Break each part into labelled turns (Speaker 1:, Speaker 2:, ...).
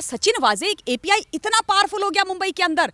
Speaker 1: सचिन वाजे एक एपीआई इतना पावरफुल हो गया मुंबई के अंदर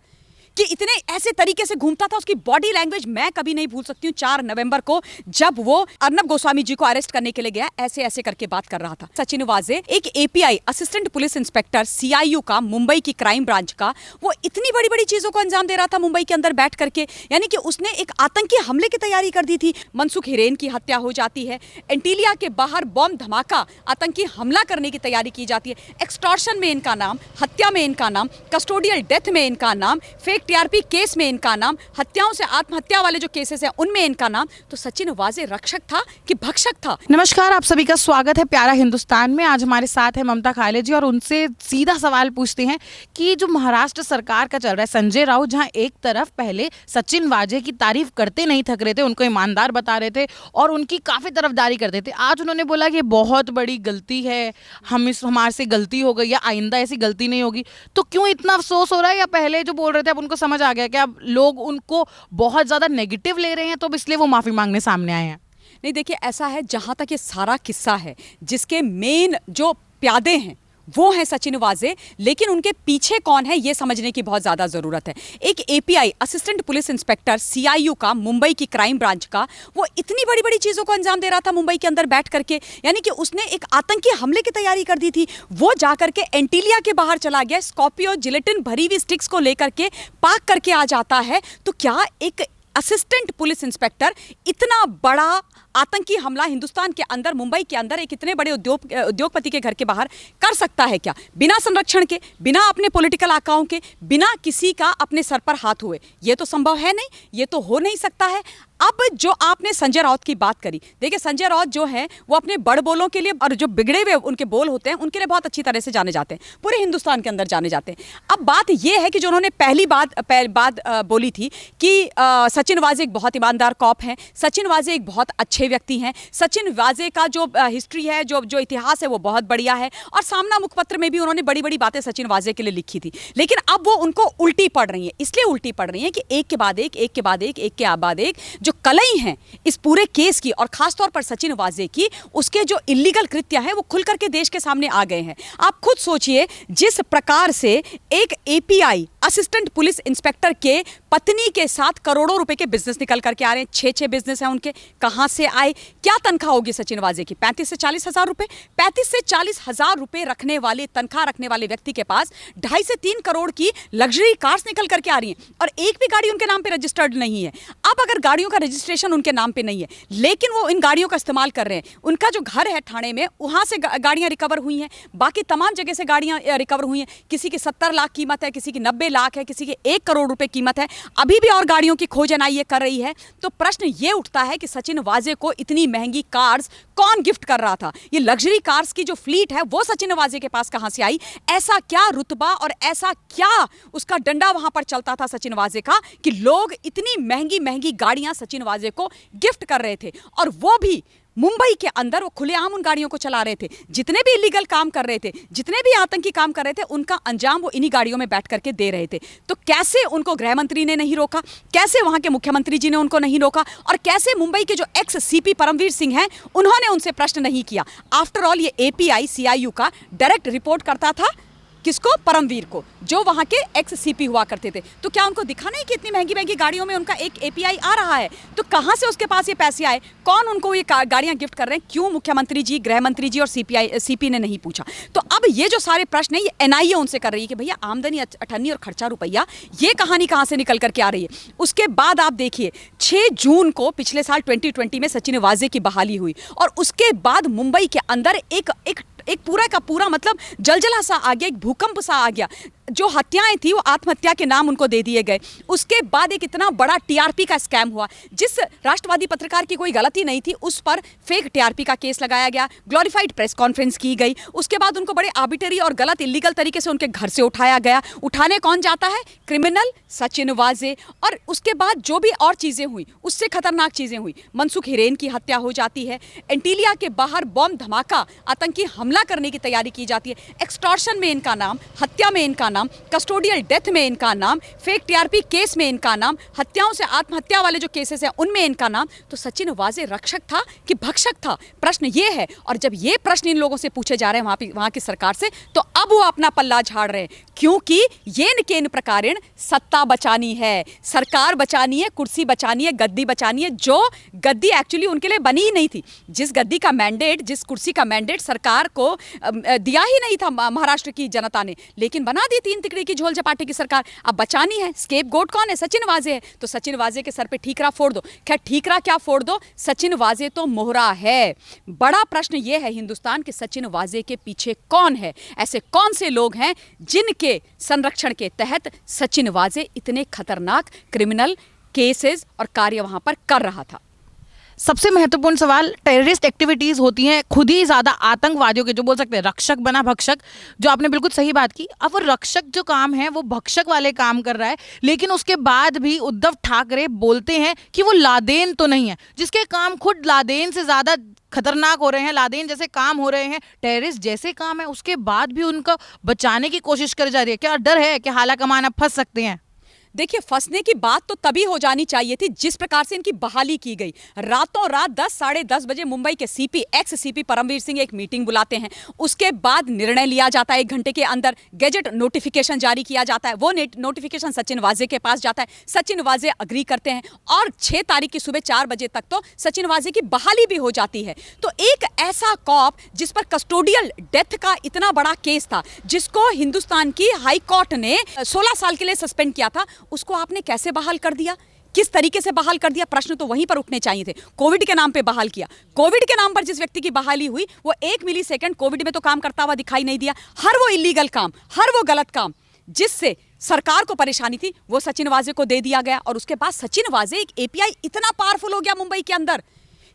Speaker 1: कि इतने ऐसे तरीके से घूमता था। उसकी बॉडी लैंग्वेज मैं कभी नहीं भूल सकती हूँ। 4 नवंबर को जब वो अर्नब गोस्वामी जी को अरेस्ट करने के लिए गया, ऐसे ऐसे करके बात कर रहा था। सचिन वाजे एक API assistant police inspector CIU का, मुंबई की क्राइम ब्रांच का, वो इतनी बड़ी बड़ी चीजों को अंजाम दे रहा था मुंबई के अंदर बैठ करके। यानी कि उसने एक आतंकी हमले की तैयारी कर दी थी। मनसुख हिरेन की हत्या हो जाती है, एंटीलिया के बाहर बॉम्ब धमाका, आतंकी हमला करने की तैयारी की जाती है। एक्सटॉर्शन में इनका नाम, हत्या में इनका नाम, कस्टोडियल डेथ में इनका नाम, फेक टीआरपी केस में इनका नाम, हत्याओं से आत्महत्या वाले जो केसेस हैं उनमें इनका नाम। तो सचिन वाजे रक्षक था कि भक्षक था?
Speaker 2: नमस्कार, आप सभी का स्वागत है प्यारा हिंदुस्तान में। आज हमारे साथ है ममता खाले जी और उनसे सीधा सवाल पूछते हैं कि जो महाराष्ट्र सरकार का चल रहा है संजय राउत, जहां एक तरफ पहले सचिन वाजे की तारीफ करते नहीं थक रहे थे, उनको ईमानदार बता रहे थे और उनकी काफी तरफदारी करते थे, आज उन्होंने बोला कि बहुत बड़ी गलती है, हमारे से गलती हो गई या आइंदा ऐसी गलती नहीं होगी। तो क्यों इतना अफसोस हो रहा है? या पहले जो बोल रहे थे अब उनको समझ आ गया कि अब लोग उनको बहुत ज्यादा नेगेटिव ले रहे हैं तो इसलिए वो माफी मांगने सामने आए हैं?
Speaker 1: नहीं, देखिए ऐसा है, जहां तक ये सारा किस्सा है, जिसके मेन जो प्यादे हैं वो है सचिन वाजे, लेकिन उनके पीछे कौन है ये समझने की बहुत ज्यादा जरूरत है। एक API assistant police inspector CIU का, मुंबई की क्राइम ब्रांच का, वो इतनी बड़ी बड़ी चीजों को अंजाम दे रहा था मुंबई के अंदर बैठ करके। यानी कि उसने एक आतंकी हमले की तैयारी कर दी थी। वो जाकर के एंटीलिया के बाहर चला गया, स्कॉर्पियो जिलेटिन भरी हुई स्टिक्स को लेकर के पार्क करके आ जाता है। तो क्या एक असिस्टेंट पुलिस इंस्पेक्टर इतना बड़ा आतंकी हमला हिंदुस्तान के अंदर, मुंबई के अंदर, एक इतने बड़े उद्योगपति के घर के बाहर कर सकता है क्या? बिना संरक्षण के, बिना अपने पॉलिटिकल आकाओं के, बिना किसी का अपने सर पर हाथ हुए? ये तो संभव है नहीं, ये तो हो नहीं सकता है। अब जो आपने संजय राउत की बात करी, देखिए संजय राउत जो है वो अपने बड़ बोलों के लिए, और जो बिगड़े हुए उनके बोल होते हैं उनके लिए बहुत अच्छी तरह से जाने जाते हैं, पूरे हिंदुस्तान के अंदर जाने जाते हैं। अब बात यह है कि जो उन्होंने पहली बात बोली थी कि सचिन वाजे एक बहुत ईमानदार कॉप हैं, सचिन वाजे एक बहुत अच्छे व्यक्ति हैं, सचिन वाजे का जो हिस्ट्री है, जो इतिहास है वो बहुत बढ़िया है, और सामना मुखपत्र में भी उन्होंने बड़ी बड़ी बातें सचिन वाजे के लिए लिखी थी। लेकिन अब वो उनको उल्टी पड़ रही है, इसलिए उल्टी पड़ रही है कि एक के बाद एक, एक के बाद एक, एक के बाद एक जो कलई हैं इस पूरे केस की, और खासतौर पर सचिन वाजे की, उसके जो इलीगल कृत्य हैं वो खुल करके देश के सामने आ गए हैं। आप खुद सोचिए, जिस प्रकार से एक एपीआई असिस्टेंट पुलिस इंस्पेक्टर के पत्नी के साथ करोड़ों रुपए के बिजनेस निकल करके आ रहे हैं, 6 बिजनेस हैं उनके, कहां से आए? क्या तनख्वाह होगी सचिन वाजे की? 35 से 40 हजार रुपए। 35 से 40 हजार रुपए रखने वाले, तनख्वाह रखने वाले व्यक्ति के पास 2.5 से 3 करोड़ की लग्जरी कार्स निकल करके आ रही हैं, और एक भी गाड़ी उनके नाम पे रजिस्टर्ड नहीं है। अब अगर गाड़ियों का रजिस्ट्रेशन उनके नाम पे नहीं है, लेकिन वो इन गाड़ियों का इस्तेमाल कर रहे हैं, उनका जो घर है ठाणे में, वहां से गाड़ियां रिकवर हुई हैं, बाकी तमाम जगह से गाड़ियां रिकवर हुई हैं, किसी की 70 लाख कीमत है, किसी की 90 लाख है, किसी की 1 करोड़ रुपए कीमत है। अभी भी और गाड़ियों की खोज एनआईए कर रही है। तो प्रश्न ये उठता है कि सचिन वाजे को इतनी महंगी कार्स कौन गिफ्ट कर रहा था? ये लग्जरी कार्स की जो फ्लीट है वो सचिन वाजे के पास कहां से आई? ऐसा क्या रुतबा और ऐसा क्या उसका डंडा वहां पर चलता था सचिन वाजे का कि लोग इतनी महंगी महंगी गाड़ियां सचिन वाजे को गिफ्ट कर रहे थे, और वो भी मुंबई के अंदर वो खुलेआम उन गाड़ियों को चला रहे थे। जितने भी इलीगल काम कर रहे थे, जितने भी आतंकी काम कर रहे थे, उनका अंजाम वो इन्हीं गाड़ियों में बैठ करके दे रहे थे। तो कैसे उनको गृह मंत्री ने नहीं रोका? कैसे वहां के मुख्यमंत्री जी ने उनको नहीं रोका? और कैसे मुंबई के जो एक्स सीपी परमवीर सिंह हैं उन्होंने उनसे प्रश्न नहीं किया? आफ्टर ऑल ये एपीआई सीआईयू का डायरेक्ट रिपोर्ट करता था किसको? परमवीर को, जो वहां के एक्स सीपी हुआ करते थे। तो क्या उनको दिखा नहीं कि इतनी महंगी महंगी गाड़ियों में उनका एक एपीआई आ रहा है? तो कहां से उसके पास ये पैसे आए? कौन उनको ये गाड़ियां गिफ्ट कर रहे हैं? क्यों मुख्यमंत्री जी, गृह मंत्री जी और सीपी ने नहीं पूछा? तो अब ये जो सारे प्रश्न है, ये एनआईए उनसे कर रही है कि भैया आमदनी अठन्नी और खर्चा रुपया, ये कहानी कहां से निकल करके आ रही है? उसके बाद आप देखिए 6 जून को पिछले साल 2020 में सचिन वाजे की बहाली हुई, और उसके बाद मुंबई के अंदर एक पूरा का पूरा मतलब जलजला सा आ गया, एक भूकंप सा आ गया। जो हत्याएं थी वो आत्महत्या के नाम उनको दे दिए गए। उसके बाद एक इतना बड़ा टीआरपी का स्कैम हुआ, जिस राष्ट्रवादी पत्रकार की कोई गलती नहीं थी उस पर फेक टीआरपी का केस लगाया गया, ग्लोरीफाइड प्रेस कॉन्फ्रेंस की गई। उसके बाद उनको बड़े आर्बिट्ररी और गलत इलीगल तरीके से उनके घर से उठाया गया। उठाने कौन जाता है? क्रिमिनल सचिन वाजे। और उसके बाद जो भी और चीजें हुई, उससे खतरनाक चीजें हुई। मनसुख हिरेन की हत्या हो जाती है, एंटीलिया के बाहर बॉम्ब धमाका, आतंकी हमला करने की तैयारी की जाती है, एक्सटॉर्शन में इनका नाम, हत्या में इनका नाम, कस्टोडियल डेथ में इनका नाम, फेक टीआरपी केस में इनका नाम, हत्याओं से आत्महत्या वाले जो केसेस हैं उनमें इनका नाम, तो सचिन वाजे रक्षक था कि भक्षक था? प्रश्न ये है। और जब ये प्रश्न इन लोगों से पूछे जा रहे हैं वहां की सरकार से, तो अब वो अपना पल्ला झाड़ रहे हैं, क्योंकि येन केन प्रकारेण सत्ता बचानी है, सरकार बचानी है, कुर्सी बचानी है, गद्दी बचानी है, जो गद्दी एक्चुअली उनके लिए बनी ही नहीं थी। जिस गद्दी का मैंडेट, जिस कुर्सी का मैंडेट सरकार को दिया ही नहीं था महाराष्ट्र की जनता ने, लेकिन बना दी तीन तिकड़ी की झोल झपाटे की सरकार। अब बचानी है, स्केप गोट कौन है? सचिन वाजे है। तो सचिन वाजे के सर पे ठीकरा फोड़ दो। खैर, ठीकरा क्या फोड़ दो, सचिन वाजे तो मोहरा है। बड़ा प्रश्न यह है हिंदुस्तान के, सचिन वाजे के पीछे कौन है? ऐसे कौन से लोग हैं जिनके संरक्षण के तहत सचिन वाजे इतने खतरनाक क्रिमिनल केसेस और कार्य वहां पर कर रहा था?
Speaker 2: सबसे महत्वपूर्ण सवाल, टेररिस्ट एक्टिविटीज होती हैं, खुद ही ज्यादा आतंकवादियों के, जो बोल सकते हैं रक्षक बना भक्षक, जो आपने बिल्कुल सही बात की। अब वो रक्षक जो काम है वो भक्षक वाले काम कर रहा है, लेकिन उसके बाद भी उद्धव ठाकरे बोलते हैं कि वो लादेन तो नहीं है, जिसके काम खुद लादेन से ज्यादा खतरनाक हो रहे हैं, लादेन जैसे काम हो रहे हैं, टेररिस्ट जैसे काम है, उसके बाद भी उनको बचाने की कोशिश करी जा रही है। क्या डर है कि हाला कमान अब फंस सकते हैं?
Speaker 1: देखिए, फंसने की बात तो तभी हो जानी चाहिए थी जिस प्रकार से इनकी बहाली की गई। रातों रात 10 साढ़े 10 बजे मुंबई के CP, ex CP Paramvir Singh एक मीटिंग बुलाते हैं, उसके बाद निर्णय लिया जाता है, 1 घंटे के अंदर गैजेट नोटिफिकेशन जारी किया जाता है, वो नोटिफिकेशन सचिन वाजे के पास जाता है, सचिन वाजे अग्री करते हैं, और 6 तारीख की सुबह 4 बजे तक तो सचिन वाजे की बहाली भी हो जाती है। तो एक ऐसा कॉप जिस पर कस्टोडियल डेथ का इतना बड़ा केस था, जिसको हिंदुस्तान की हाई कोर्ट ने 16 साल के लिए सस्पेंड किया था, उसको आपने कैसे बहाल कर दिया? किस तरीके से बहाल कर दिया? प्रश्न तो वहीं पर उठने चाहिए थे। कोविड के नाम पे बहाल किया। कोविड के नाम पर जिस व्यक्ति की बहाली हुई, वो 1 मिली सेकंड कोविड में तो काम करता हुआ दिखाई नहीं दिया। हर वो इलीगल काम, हर वो गलत काम जिससे सरकार को परेशानी थी, वो सचिन वाजे को दे दिया गया। और उसके बाद सचिन वाजे एक एपीआई इतना पावरफुल हो गया मुंबई के अंदर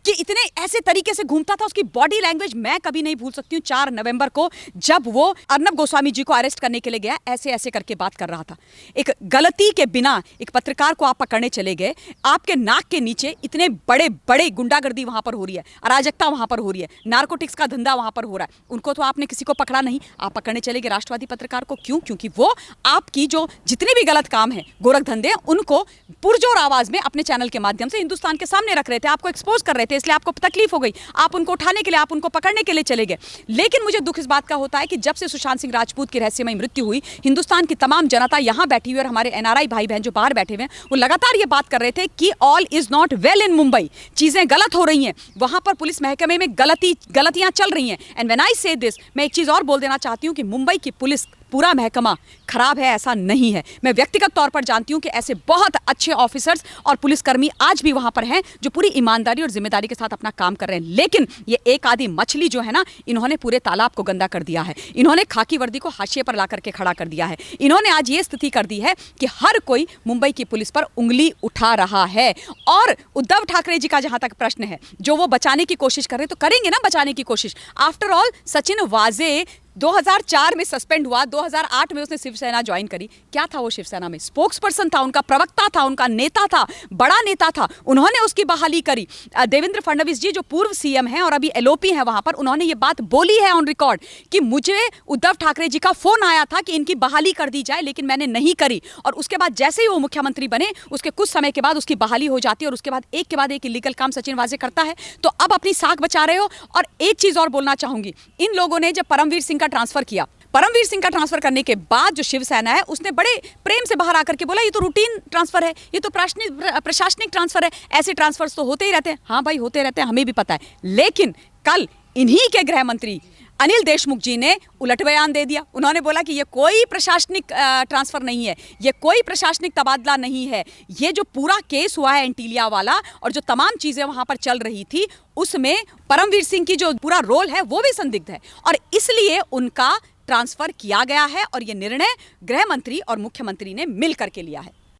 Speaker 1: कि इतने ऐसे तरीके से घूमता था, उसकी बॉडी लैंग्वेज मैं कभी नहीं भूल सकती हूँ। 4 नवंबर को जब वो अर्नब गोस्वामी जी को अरेस्ट करने के लिए गया, ऐसे ऐसे करके बात कर रहा था। एक गलती के बिना एक पत्रकार को आप पकड़ने चले गए, आपके नाक के नीचे इतने बड़े बड़े गुंडागर्दी वहां पर हो रही है, अराजकता वहां पर हो रही है, नार्कोटिक्स का धंधा वहां पर हो रहा है। उनको तो आपने किसी को पकड़ा नहीं, आप पकड़ने चले गए राष्ट्रवादी पत्रकार को। क्यों? क्योंकि वो आपकी जो जितने भी गलत काम है, गोरख धंधे, उनको पुरजोर आवाज में अपने चैनल के माध्यम से हिंदुस्तान के सामने रख रहे थे, आपको एक्सपोज कर रहे थे, इसलिए आपको तकलीफ हो गई, आप उनको उठाने के लिए, आप उनको पकड़ने के लिए चले गए। लेकिन मुझे दुख इस बात का होता है कि जब से सुशांत सिंह राजपूत की रहस्यमयी मृत्यु हुई, हिंदुस्तान की तमाम जनता यहां बैठी हुई और हमारे एनआरआई भाई बहन जो बाहर बैठे हुए हैं, वो लगातार ये बात कर रहे थे कि all is not well in Mumbai, चीजें गलत हो रही हैं, वहां पर पुलिस महकमे में गलतियां चल रही हैं। एंड व्हेन आई से दिस, मैं एक चीज और बोल देना चाहती हूं कि मुंबई की पुलिस पूरा महकमा खराब है ऐसा नहीं है। मैं व्यक्तिगत तौर पर जानती हूं कि ऐसे बहुत अच्छे ऑफिसर्स और पुलिसकर्मी आज भी वहां पर हैं जो पूरी ईमानदारी और जिम्मेदारी के साथ अपना काम कर रहे हैं। लेकिन ये एक आधी मछली जो है ना, इन्होंने पूरे तालाब को गंदा कर दिया है। इन्होंने खाकी वर्दी को हाशिए पर ला करके खड़ा कर दिया है। इन्होंने आज ये स्थिति कर दी है कि हर कोई मुंबई की पुलिस पर उंगली उठा रहा है। और उद्धव ठाकरे जी का जहां तक प्रश्न है, जो वो बचाने की कोशिश कर रहे हैं, तो करेंगे ना बचाने की कोशिश। आफ्टर ऑल सचिन वाजे 2004 में सस्पेंड हुआ, 2008 में उसने शिवसेना ज्वाइन करी। क्या था वो शिवसेना में? स्पोक्स पर्सन था, उनका प्रवक्ता था, उनका नेता था, बड़ा नेता था। उन्होंने उसकी बहाली करी। देवेंद्र फडणवीस जी जो पूर्व सीएम हैं और अभी एलओपी हैं वहां पर, उन्होंने ये बात बोली है ऑन रिकॉर्ड कि मुझे उद्धव ठाकरे जी का फोन आया था कि इनकी बहाली कर दी जाए, लेकिन मैंने नहीं करी। और उसके बाद जैसे ही वो मुख्यमंत्री बने, उसके कुछ समय के बाद उसकी बहाली हो जाती है और उसके बाद एक के बाद एक इलीगल काम सचिन वाजे करता है। तो अब अपनी साख बचा रहे हो। और एक चीज और बोलना चाहूंगी, इन लोगों ने जब परमवीर सिंह का ट्रांसफर किया, परमवीर सिंह का ट्रांसफर करने के बाद जो शिवसेना है, उसने बड़े प्रेम से बाहर आकर के बोला ये तो रूटीन ट्रांसफर है, ये तो प्रशासनिक ट्रांसफर है, ऐसे ट्रांसफर्स तो होते ही रहते हैं। हाँ भाई, होते रहते हैं, हमें भी पता है। लेकिन कल इन्हीं के गृह मंत्री अनिल देशमुख जी ने उलट बयान दे दिया। उन्होंने बोला कि ये कोई प्रशासनिक ट्रांसफर नहीं है, ये कोई प्रशासनिक तबादला नहीं है, ये जो पूरा केस हुआ है एंटीलिया वाला और जो तमाम चीजें वहां पर चल रही थी, उसमें परमवीर सिंह की जो पूरा रोल है वो भी संदिग्ध है, और इसलिए उनका ट्रांसफर किया गया है। और ये निर्णय गृह मंत्री और मुख्यमंत्री ने मिल करके लिया है।